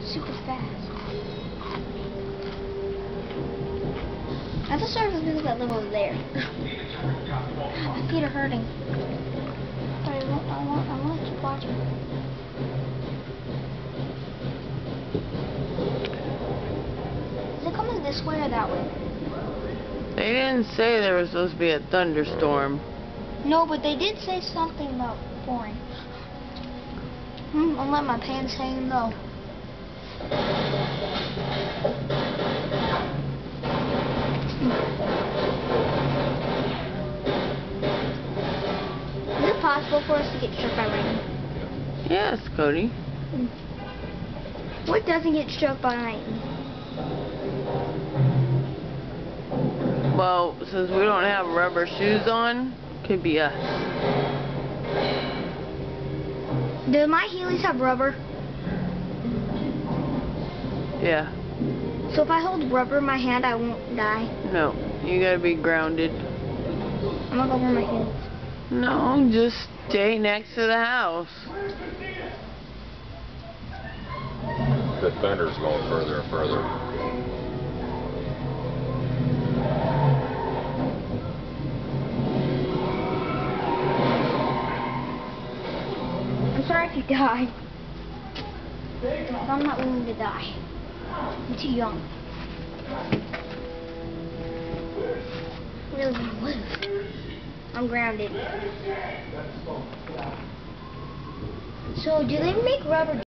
super fast. I have to start with people that live over there. My feet are hurting. But I want to keep watching. Is it coming this way or that way? They didn't say there was supposed to be a thunderstorm. No, but they did say something about pouring. I'll let my pants hang low. Is it possible for us to get struck by lightning? Yes, Cody. What doesn't get struck by lightning? Well, since we don't have rubber shoes on, could be us. Do my Heelys have rubber? Yeah. So if I hold rubber in my hand, I won't die? No, you gotta be grounded. I'm gonna go wear my heels. No, just stay next to the house. The thunder's going further and further. I'm sorry if you die. I'm not willing to die. I'm too young. I really want to live. I'm grounded. So, do they make rubber